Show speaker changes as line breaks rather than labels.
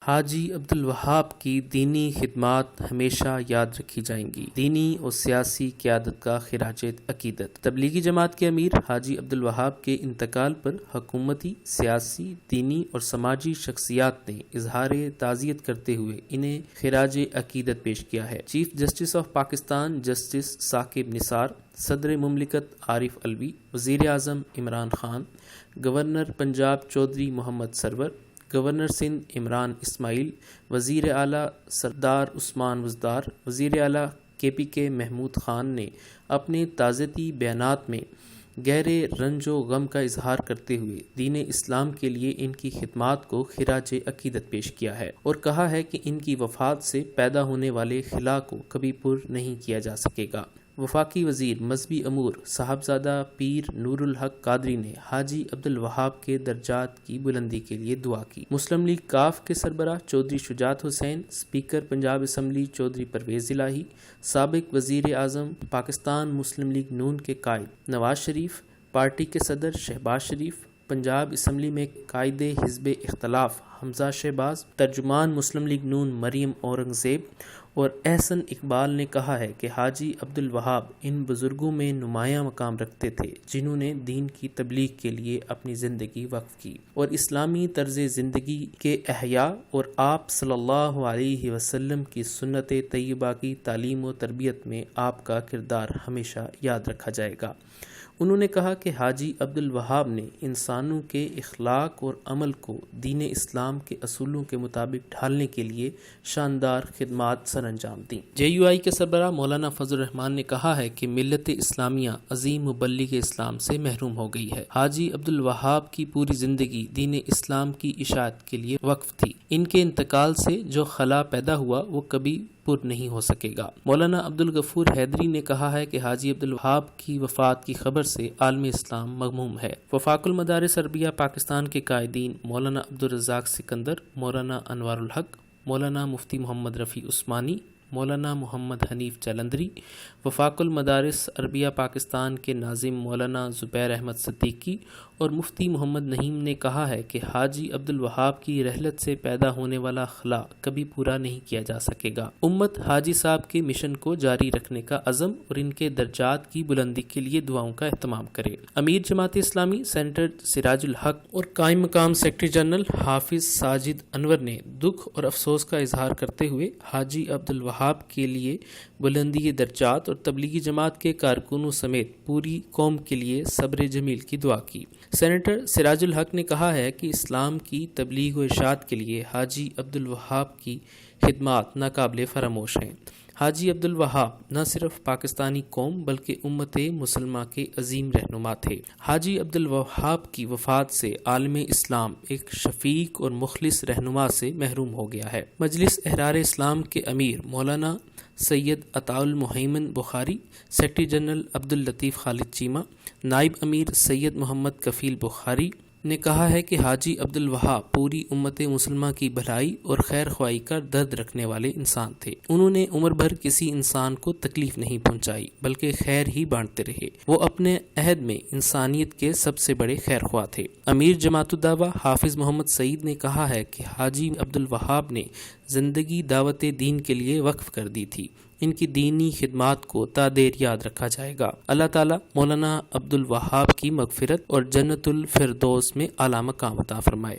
حاجی عبدالوہاب کی دینی خدمات ہمیشہ یاد رکھی جائیں گی۔ دینی اور سیاسی قیادت کا خراج عقیدت۔ تبلیغی جماعت کے امیر حاجی عبدالوہاب کے انتقال پر حکومتی، سیاسی، دینی اور سماجی شخصیات نے اظہار تعزیت کرتے ہوئے انہیں خراج عقیدت پیش کیا ہے۔ Chief justice of Pakistan justice Saqib Nisar, صدر مملکت عارف علوی، وزیر اعظم عمران خان، گورنر پنجاب چودھری محمد سرور، گورنر سندھ عمران اسماعیل، وزیر اعلیٰ سردار عثمان وزدار، وزیر اعلیٰ کے محمود خان نے اپنے تعزیتی بیانات میں گہرے رنج و غم کا اظہار کرتے ہوئے دین اسلام کے لیے ان کی خدمات کو خراج عقیدت پیش کیا ہے اور کہا ہے کہ ان کی وفات سے پیدا ہونے والے خلا کو کبھی پر نہیں کیا جا سکے گا۔ وفاقی وزیر مذہبی امور صاحبزادہ پیر نور الحق قادری نے حاجی عبدالوہاب کے درجات کی بلندی کے لیے دعا کی۔ مسلم لیگ کاف کے سربراہ چودھری شجاعت حسین، اسپیکر پنجاب اسمبلی چودھری پرویز الہی، سابق وزیر اعظم پاکستان مسلم لیگ نون کے قائد نواز شریف، پارٹی کے صدر شہباز شریف، پنجاب اسمبلی میں قائد حزب اختلاف حمزہ شہباز، ترجمان مسلم لیگ نون مریم اورنگزیب اور احسن اقبال نے کہا ہے کہ حاجی عبدالوہاب ان بزرگوں میں نمایاں مقام رکھتے تھے جنہوں نے دین کی تبلیغ کے لیے اپنی زندگی وقف کی اور اسلامی طرز زندگی کے احیاء اور آپ صلی اللہ علیہ وسلم کی سنت طیبہ کی تعلیم و تربیت میں آپ کا کردار ہمیشہ یاد رکھا جائے گا۔ انہوں نے کہا کہ حاجی عبدالوہاب نے انسانوں کے اخلاق اور عمل کو دین اسلام کے اصولوں کے مطابق ڈھالنے کے لیے شاندار خدمات سر انجام دیں۔ JUI کے سربراہ مولانا فضل الرحمان نے کہا ہے کہ ملت اسلامیہ عظیم مبلغ اسلام سے محروم ہو گئی ہے۔ حاجی عبدالوہاب کی پوری زندگی دین اسلام کی اشاعت کے لیے وقف تھی۔ ان کے انتقال سے جو خلا پیدا ہوا وہ کبھی پر نہیں ہو سکے گا۔ مولانا عبدالغفور حیدری نے کہا ہے کہ حاجی عبدالوہاب کی وفات کی خبر سے عالم اسلام مغموم ہے۔ وفاق المدارس عربیہ پاکستان کے قائدین مولانا عبدالرزاق سکندر، مولانا انوار الحق، مولانا مفتی محمد رفیع عثمانی، مولانا محمد حنیف جلندری، وفاق المدارس عربیہ پاکستان کے ناظم مولانا زبیر احمد صدیقی اور مفتی محمد نعیم نے کہا ہے کہ حاجی عبدالوہاب کی رحلت سے پیدا ہونے والا خلا کبھی پورا نہیں کیا جا سکے گا۔ امت حاجی صاحب کے مشن کو جاری رکھنے کا عزم اور ان کے درجات کی بلندی کے لیے دعاؤں کا اہتمام کرے۔ امیر جماعت اسلامی سینیٹر سراج الحق اور قائم مقام سیکرٹری جنرل حافظ ساجد انور نے دکھ اور افسوس کا اظہار کرتے ہوئے حاجی عبدالوہاب کے لیے بلندی درجات اور تبلیغی جماعت کے کارکنوں سمیت پوری قوم کے لیے صبر جمیل کی دعا کی۔ سینیٹر سراج الحق نے کہا ہے کہ اسلام کی تبلیغ و ارشاد کے لیے حاجی عبدالوہاب کی خدمات ناقابل فراموش ہیں۔ حاجی عبدالوہاب نہ صرف پاکستانی قوم بلکہ امت مسلمہ کے عظیم رہنما تھے۔ حاجی عبدالوہاب کی وفات سے عالم اسلام ایک شفیق اور مخلص رہنما سے محروم ہو گیا ہے۔ مجلس احرار اسلام کے امیر مولانا سید عطاء المہیمن بخاری، سیکرٹری جنرل عبداللطیف خالد چیمہ، نائب امیر سید محمد کفیل بخاری نے کہا ہے کہ حاجی عبدالوہاب پوری امت مسلمہ کی بھلائی اور خیر خواہی کا درد رکھنے والے انسان تھے۔ انہوں نے عمر بھر کسی انسان کو تکلیف نہیں پہنچائی بلکہ خیر ہی بانٹتے رہے۔ وہ اپنے عہد میں انسانیت کے سب سے بڑے خیر خواہ تھے۔ امیر جماعت الدعوہ حافظ محمد سعید نے کہا ہے کہ حاجی عبدالوہاب نے زندگی دعوت دین کے لیے وقف کر دی تھی۔ ان کی دینی خدمات کو تا دیر یاد رکھا جائے گا۔ اللہ تعالیٰ مولانا عبدالوہاب کی مغفرت اور جنت الفردوس میں اعلیٰ مقام عطا فرمائے۔